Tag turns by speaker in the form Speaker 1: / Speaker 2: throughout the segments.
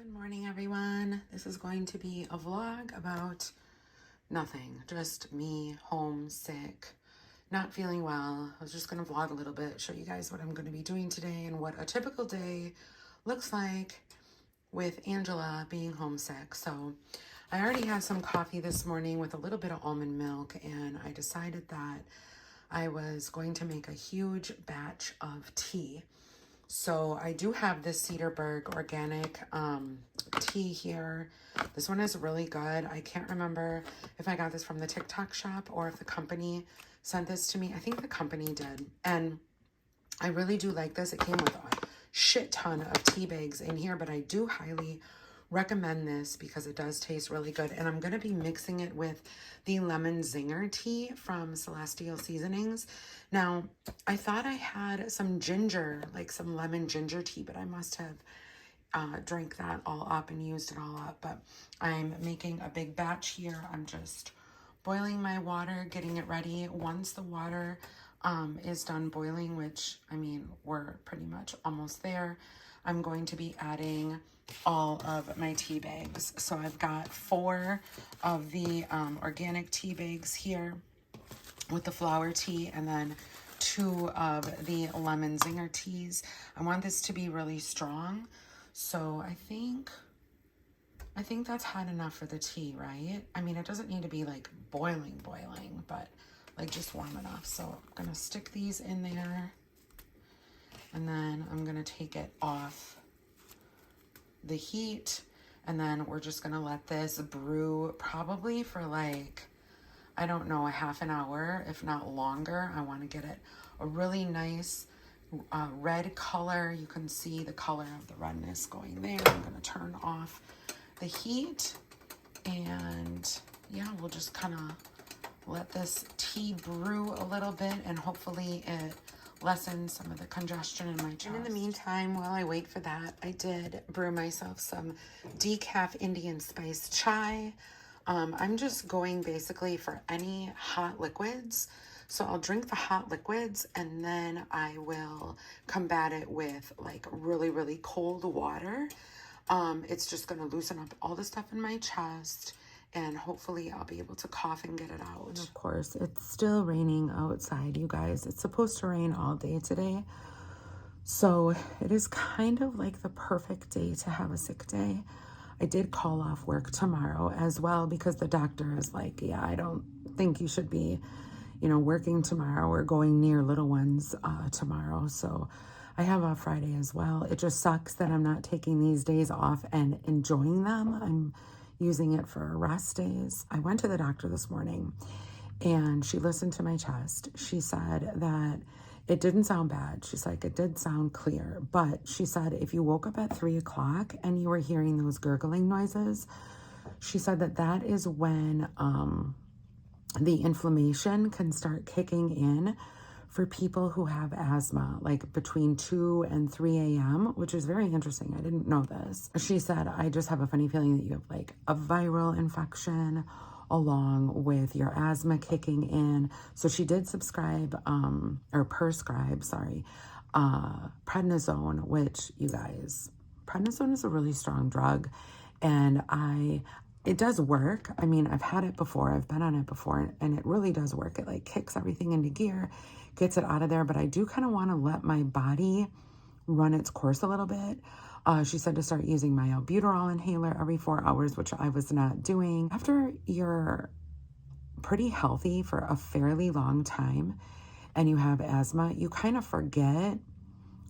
Speaker 1: Good morning, everyone. This is going to be a vlog about nothing, just me home sick, not feeling well. I was just going to vlog a little bit, show you guys what I'm going to be doing today and what a typical day looks like with Angela being homesick. So I already had some coffee this morning with a little bit of almond milk, and I decided that I was going to make a huge batch of tea. So I do have this Cedarburg organic tea here. This one is really good. I can't remember if I got this from the TikTok shop or if the company sent this to me. I think the company did. And I really do like this. It came with a shit ton of tea bags in here, but I do highly recommend this because it does taste really good. And I'm going to be mixing it with the lemon zinger tea from Celestial Seasonings. Now, I thought I had some ginger, like some lemon ginger tea, but I must have drank that all up and used it all up. But I'm making a big batch here. I'm just boiling my water, getting it ready. Once the water is done boiling, which, I mean, we're pretty much almost there, I'm going to be adding all of my tea bags. So I've got 4 of the organic tea bags here with the flower tea, and then 2 of the lemon zinger teas. I want this to be really strong, so I think that's hot enough for the tea, right? I mean, it doesn't need to be like boiling, but like just warm enough. So I'm gonna stick these in there, and then I'm gonna take it off the heat, and then we're just gonna let this brew probably for like, I don't know, a half an hour, if not longer. I want to get it a really nice red color. You can see the color of the redness going there. I'm gonna turn off the heat, and yeah, we'll just kind of let this tea brew a little bit, and hopefully it lessen some of the congestion in my chest. And in the meantime, while I wait for that, I did brew myself some decaf Indian spice chai. I'm just going basically for any hot liquids. So I'll drink the hot liquids, and then I will combat it with like really, really cold water. It's just going to loosen up all the stuff in my chest, and hopefully I'll be able to cough and get it out. And of course, it's still raining outside, you guys. It's supposed to rain all day today. So it is kind of like the perfect day to have a sick day. I did call off work tomorrow as well because the doctor is like, yeah, I don't think you should be, working tomorrow or going near little ones tomorrow. So I have off Friday as well. It just sucks that I'm not taking these days off and enjoying them. I'm using it for rest days. I went to the doctor this morning, and she listened to my chest. She said that it didn't sound bad. She's like, it did sound clear. But she said, if you woke up at 3 o'clock and you were hearing those gurgling noises, she said that is when the inflammation can start kicking in for people who have asthma, like between 2 and 3 a.m., which is very interesting. I didn't know this. She said, I just have a funny feeling that you have like a viral infection along with your asthma kicking in. So she did prescribe prednisone, which, you guys, prednisone is a really strong drug, and it does work. I mean, I've had it before, I've been on it before, and it really does work. It like kicks everything into gear, gets it out of there, but I do kind of want to let my body run its course a little bit. She said to start using my albuterol inhaler every 4 hours, which I was not doing. After you're pretty healthy for a fairly long time and you have asthma, you kind of forget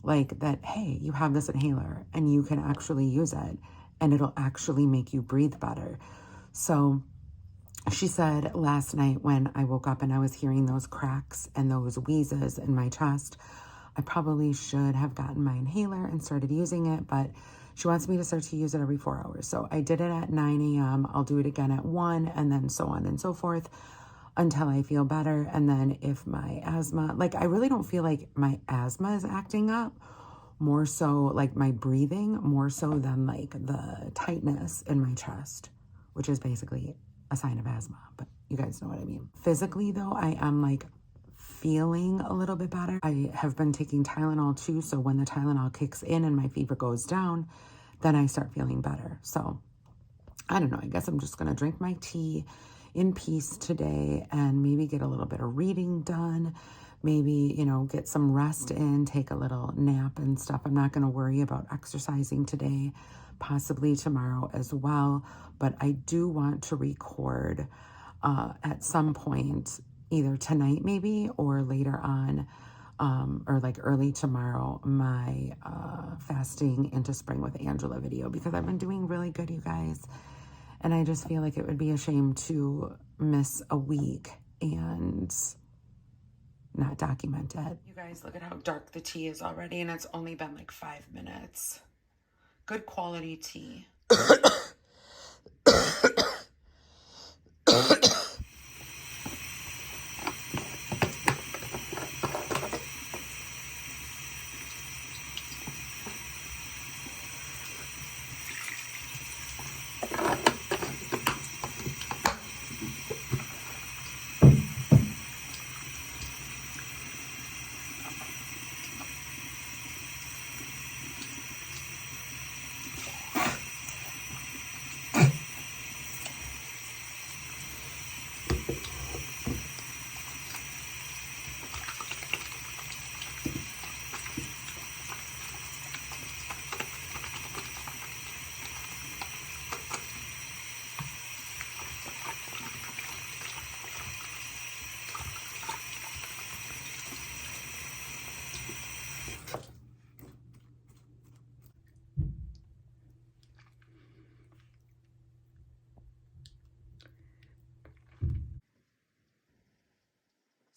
Speaker 1: like that, hey, you have this inhaler and you can actually use it and it'll actually make you breathe better. So she said last night when I woke up and I was hearing those cracks and those wheezes in my chest, I probably should have gotten my inhaler and started using it, but she wants me to start to use it every 4 hours. So I did it at 9 a.m. I'll do it again at 1, and then so on and so forth until I feel better. And then if my asthma, like I really don't feel like my asthma is acting up, more so like my breathing, more so than like the tightness in my chest, which is basically a sign of asthma, but you guys know what I mean. Physically though, I am like feeling a little bit better. I have been taking Tylenol too, so when the Tylenol kicks in and my fever goes down, then I start feeling better. So I don't know. I guess I'm just going to drink my tea in peace today and maybe get a little bit of reading done. Maybe, you know, get some rest in, take a little nap and stuff. I'm not going to worry about exercising today, possibly tomorrow as well. But I do want to record at some point, either tonight maybe or later on, or like early tomorrow, my fasting into spring with Angela video, because I've been doing really good, you guys. And I just feel like it would be a shame to miss a week and not document it. You guys, look at how dark the tea is already, and it's only been like 5 minutes. Good quality tea.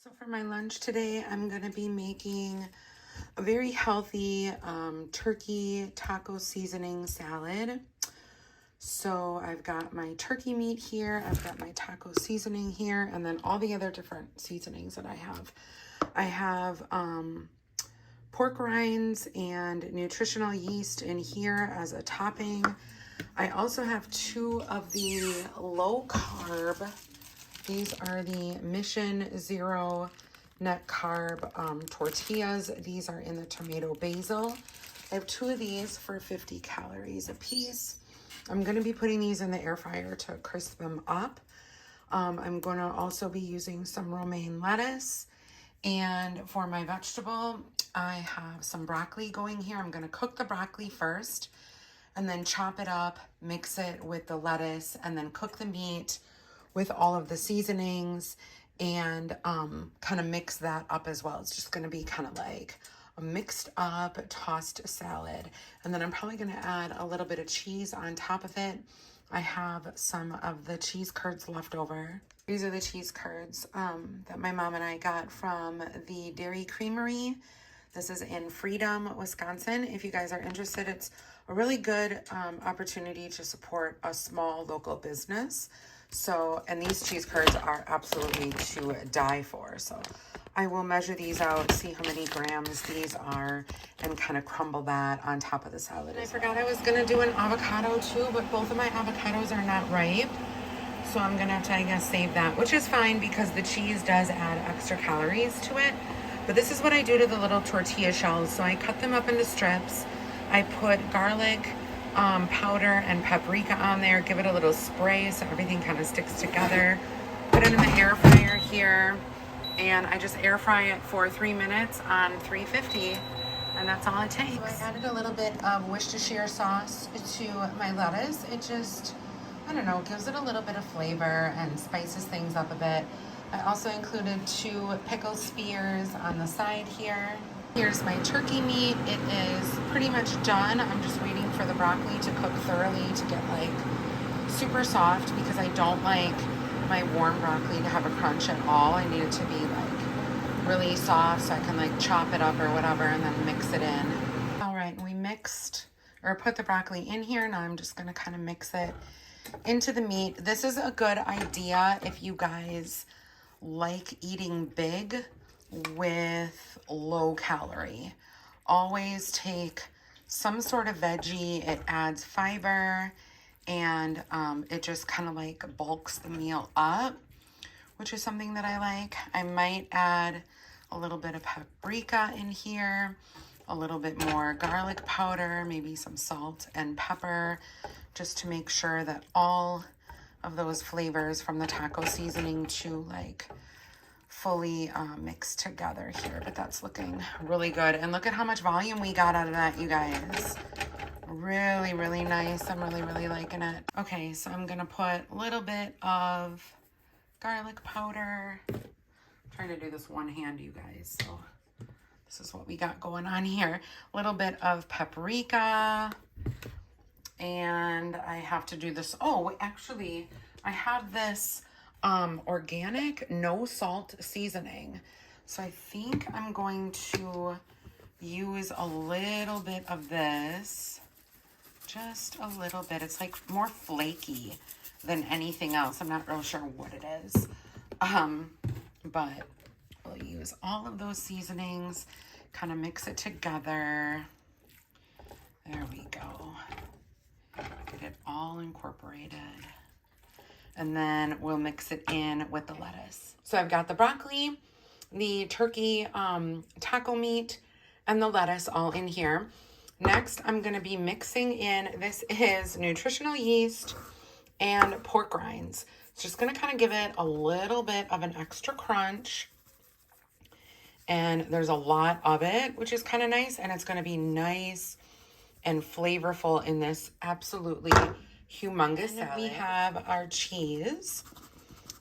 Speaker 1: So for my lunch today, I'm going to be making a very healthy turkey taco seasoning salad. So I've got my turkey meat here, I've got my taco seasoning here, and then all the other different seasonings that I have. I have pork rinds and nutritional yeast in here as a topping. I also have 2 of the low carb. These are the Mission Zero net carb tortillas. These are in the tomato basil. I have 2 of these for 50 calories a piece. I'm going to be putting these in the air fryer to crisp them up. I'm going to also be using some romaine lettuce. And for my vegetable, I have some broccoli going here. I'm going to cook the broccoli first and then chop it up, mix it with the lettuce, and then cook the meat with all of the seasonings and kind of mix that up as well. It's just going to be kind of like a mixed up tossed salad. And then I'm probably going to add a little bit of cheese on top of it. I have some of the cheese curds left over. These are the cheese curds that my mom and I got from the Dairy Creamery. This is in Freedom, Wisconsin. If you guys are interested, it's a really good opportunity to support a small local business. So, and these cheese curds are absolutely to die for. So I will measure these out, see how many grams these are, and kind of crumble that on top of the salad. I forgot I was gonna do an avocado too, but both of my avocados are not ripe. So I'm gonna have to, I guess, save that, which is fine because the cheese does add extra calories to it. But this is what I do to the little tortilla shells. So I cut them up into strips. I put garlic powder and paprika on there, give it a little spray so everything kind of sticks together. Put it in the air fryer here, and I just air fry it for 3 minutes on 350, and that's all it takes. So I added a little bit of Worcestershire sauce to my lettuce. It just, I don't know, gives it a little bit of flavor and spices things up a bit. I also included 2 pickle spears on the side here. Here's my turkey meat. It is pretty much done. I'm just waiting for the broccoli to cook thoroughly to get like super soft, because I don't like my warm broccoli to have a crunch at all. I need it to be like really soft so I can like chop it up or whatever and then mix it in. All right, we mixed or put the broccoli in here. Now I'm just gonna kind of mix it into the meat. This is a good idea if you guys like eating big with low calorie. Always take some sort of veggie. It adds fiber, and it just kind of like bulks the meal up, which is something that I like. I might add a little bit of paprika in here. a little bit more garlic powder, maybe some salt and pepper, just to make sure that all of those flavors from the taco seasoning to like fully mixed together here. But that's looking really good. And look at how much volume we got out of that, you guys. Really, really nice. I'm really, really liking it. Okay, so I'm gonna put a little bit of garlic powder. I'm trying to do this one hand, you guys. So this is what we got going on here. A little bit of paprika. And I have to do this. Oh, actually, I have this organic no salt seasoning. So I think I'm going to use a little bit of this. Just a little bit. It's like more flaky than anything else. I'm not real sure what it is. But we'll use all of those seasonings, kind of mix it together. There we go. Get it all incorporated. And then we'll mix it in with the lettuce. So I've got the broccoli, the turkey taco meat, and the lettuce all in here. Next, I'm going to be mixing in, this is nutritional yeast and pork rinds. It's just going to kind of give it a little bit of an extra crunch. And there's a lot of it, which is kind of nice. And it's going to be nice and flavorful in this absolutely humongous salad. We have our cheese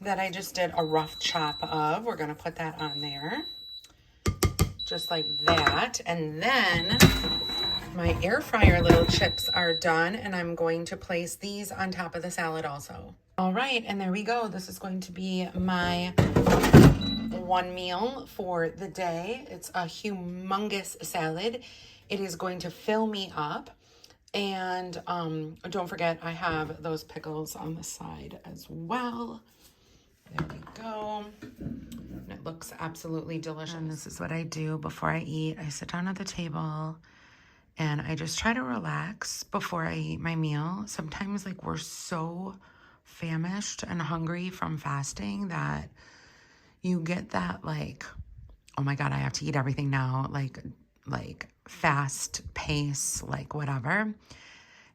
Speaker 1: that I just did a rough chop of. We're going to put that on there. Just like that. And then my air fryer little chips are done, and I'm going to place these on top of the salad also. All right, and there we go. This is going to be my one meal for the day. It's a humongous salad. It is going to fill me up. And don't forget, I have those pickles on the side as well. There we go. And it looks absolutely delicious. And this is what I do before I eat. I sit down at the table and I just try to relax before I eat my meal. Sometimes like we're so famished and hungry from fasting that you get that like, oh my God, I have to eat everything now. Like fast pace, like whatever.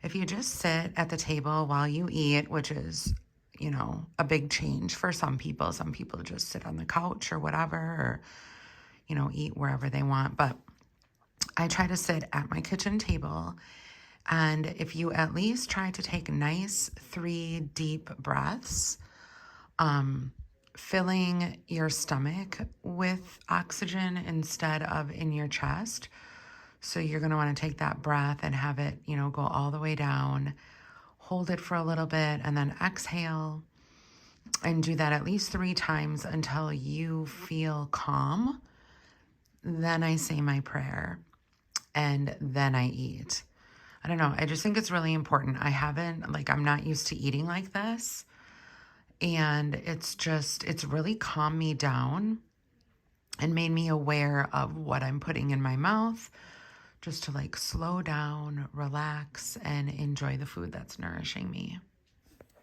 Speaker 1: If you just sit at the table while you eat, which is, you know, a big change for some people. Some people just sit on the couch or whatever, or, you know, eat wherever they want. But I try to sit at my kitchen table, and if you at least try to take nice 3 deep breaths, filling your stomach with oxygen instead of in your chest. So you're going to want to take that breath and have it, you know, go all the way down, hold it for a little bit, and then exhale, and do that at least 3 times until you feel calm. Then I say my prayer, and then I eat. I don't know. I just think it's really important. I'm not used to eating like this. And it's really calmed me down and made me aware of what I'm putting in my mouth, just to like slow down, relax, and enjoy the food that's nourishing me.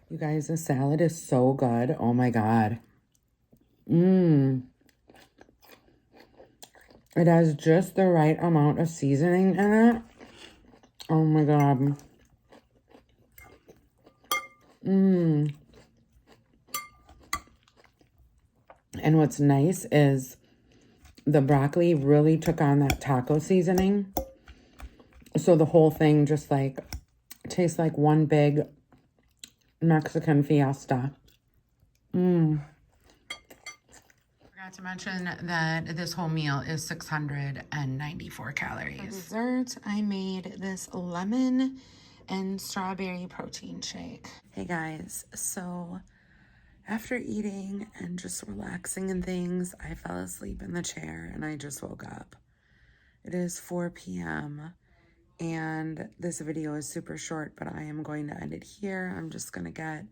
Speaker 1: You guys, the salad is so good. Oh my God. It has just the right amount of seasoning in it. Oh my God. And what's nice is the broccoli really took on that taco seasoning. So the whole thing just like tastes like one big Mexican fiesta. Forgot to mention that this whole meal is 694 calories. For dessert, I made this lemon and strawberry protein shake. Hey guys, so after eating and just relaxing and things, I fell asleep in the chair and I just woke up. It is 4 p.m. and this video is super short, but I am going to end it here. I'm just going to get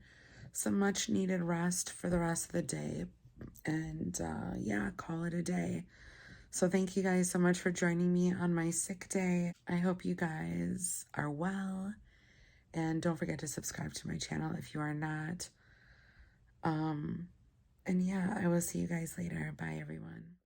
Speaker 1: some much needed rest for the rest of the day and yeah, call it a day. So thank you guys so much for joining me on my sick day. I hope you guys are well, and don't forget to subscribe to my channel if you are not. And yeah, I will see you guys later. Bye, everyone.